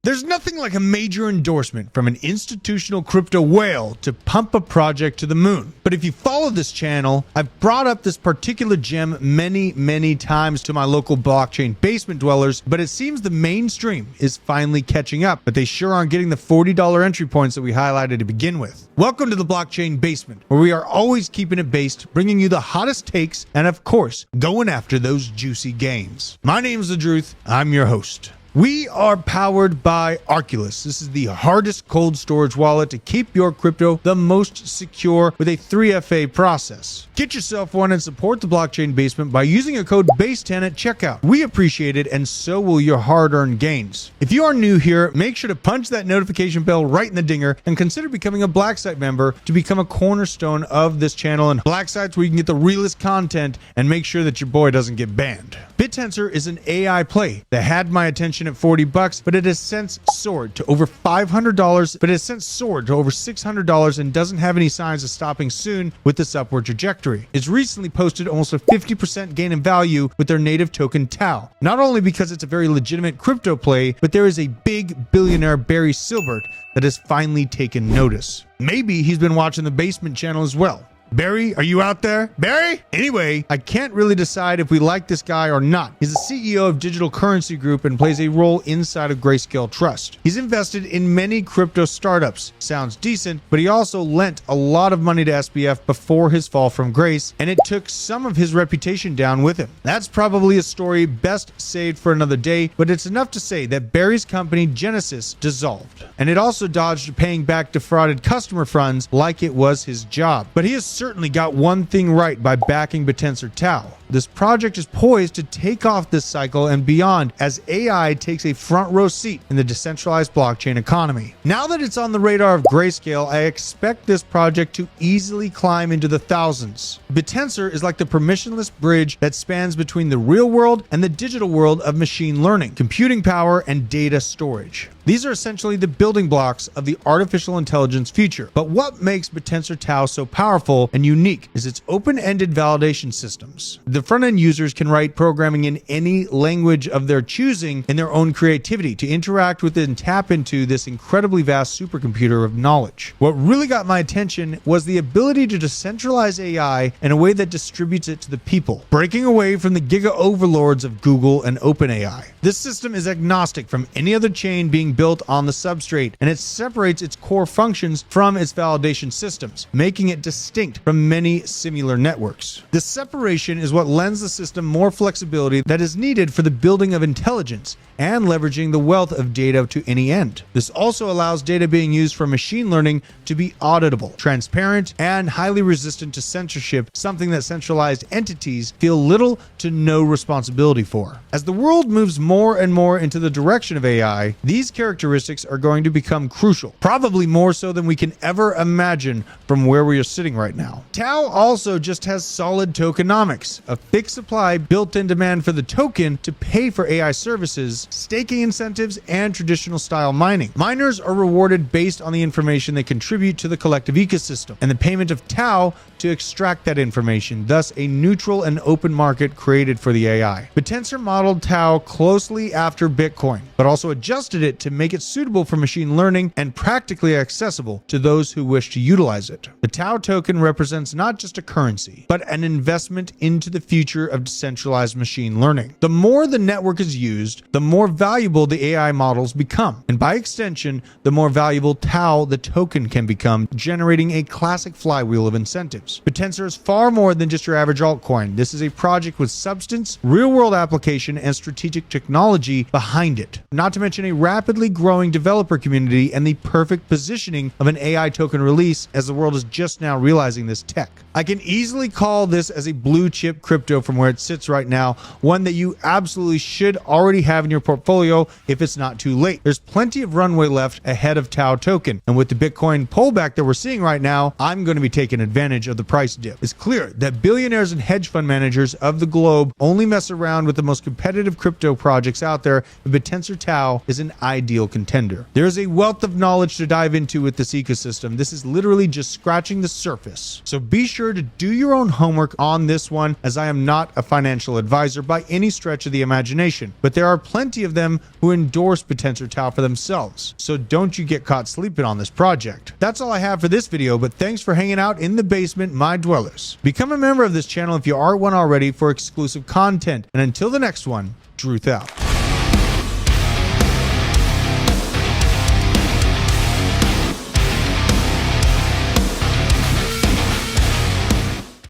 There's nothing like a major endorsement from an institutional crypto whale to pump a project to the moon. But if you follow this channel, I've brought up this particular gem many times to my local blockchain basement dwellers, but it seems the mainstream is finally catching up, but they sure aren't getting the $40 entry points that we highlighted to begin with. Welcome to the blockchain basement, where we are always keeping it based, bringing you the hottest takes, and of course, going after those juicy gains. My name is The Druth. I'm your host. We are powered by Arculus. This is the hardest cold storage wallet to keep your crypto the most secure with a 3FA process. Get yourself one and support the blockchain basement by using a code BASE10 at checkout. We appreciate it, and so will your hard-earned gains. If you are new here, make sure to punch that notification bell right in the dinger and consider becoming a Black Site member to become a cornerstone of this channel and Black Sites where you can get the realest content and make sure that your boy doesn't get banned. BitTensor is an AI play that had my attention at $40, but it has since soared to over $500, but it has since soared to over $600 and doesn't have any signs of stopping soon with this upward trajectory. It's recently posted almost a 50% gain in value with their native token Tau. Not only because it's a very legitimate crypto play, but there is a big billionaire Barry Silbert that has finally taken notice. Maybe he's been watching the basement channel as well. Barry, are you out there? Barry? Anyway, I can't really decide if we like this guy or not. He's the CEO of Digital Currency Group and plays a role inside of Grayscale Trust. He's invested in many crypto startups. Sounds decent, but he also lent a lot of money to SBF before his fall from grace, and it took some of his reputation down with him. That's probably a story best saved for another day, but it's enough to say that Barry's company Genesis dissolved, and it also dodged paying back defrauded customer funds like it was his job. But he has certainly got one thing right by backing BitTensor Tau. This project is poised to take off this cycle and beyond as AI takes a front row seat in the decentralized blockchain economy. Now that it's on the radar of Grayscale, I expect this project to easily climb into the thousands. BitTensor is like the permissionless bridge that spans between the real world and the digital world of machine learning, computing power, and data storage. These are essentially the building blocks of the artificial intelligence future. But what makes BitTensor Tau so powerful and unique is its open-ended validation systems. The front-end users can write programming in any language of their choosing in their own creativity to interact with and tap into this incredibly vast supercomputer of knowledge. What really got my attention was the ability to decentralize AI in a way that distributes it to the people, breaking away from the giga overlords of Google and OpenAI. This system is agnostic from any other chain being built on the substrate, and it separates its core functions from its validation systems, making it distinct from many similar networks. This separation is what lends the system more flexibility that is needed for the building of intelligence and leveraging the wealth of data to any end. This also allows data being used for machine learning to be auditable, transparent, and highly resistant to censorship, something that centralized entities feel little to no responsibility for. As the world moves more and more into the direction of AI, these characteristics are going to become crucial, probably more so than we can ever imagine from where we are sitting right now. Tau also just has solid tokenomics, a fixed supply, built-in demand for the token to pay for AI services, staking incentives, and traditional style mining. Miners are rewarded based on the information they contribute to the collective ecosystem, and the payment of Tau to extract that information, thus a neutral and open market created for the AI. BitTensor modeled Tau closely after Bitcoin, but also adjusted it to make it suitable for machine learning and practically accessible to those who wish to utilize it. The Tau token represents not just a currency, but an investment into the future of decentralized machine learning. The more the network is used, the more valuable the AI models become, and by extension, the more valuable Tau the token can become, generating a classic flywheel of incentives. BitTensor is far more than just your average altcoin. This is a project with substance, real-world application, and strategic technology behind it. Not to mention a rapidly growing developer community and the perfect positioning of an AI token release as the world is just now realizing this tech. I can easily call this as a blue chip crypto from where it sits right now, one that you absolutely should already have in your portfolio if it's not too late. There's plenty of runway left ahead of Tau token, and with the Bitcoin pullback that we're seeing right now, I'm going to be taking advantage of the price dip. It's clear that billionaires and hedge fund managers of the globe only mess around with the most competitive crypto projects out there, and BitTensor Tau is an ideal contender. There is a wealth of knowledge to dive into with this ecosystem. This is literally just scratching the surface. else. So be sure to do your own homework on this one, as I am not a financial advisor by any stretch of the imagination, but there are plenty of them who endorse Decentralization for themselves. So don't you get caught sleeping on this project. That's all I have for this video, but thanks for hanging out in the basement, my dwellers. Become a member of this channel if you aren't one already for exclusive content. And until the next one, Druth out.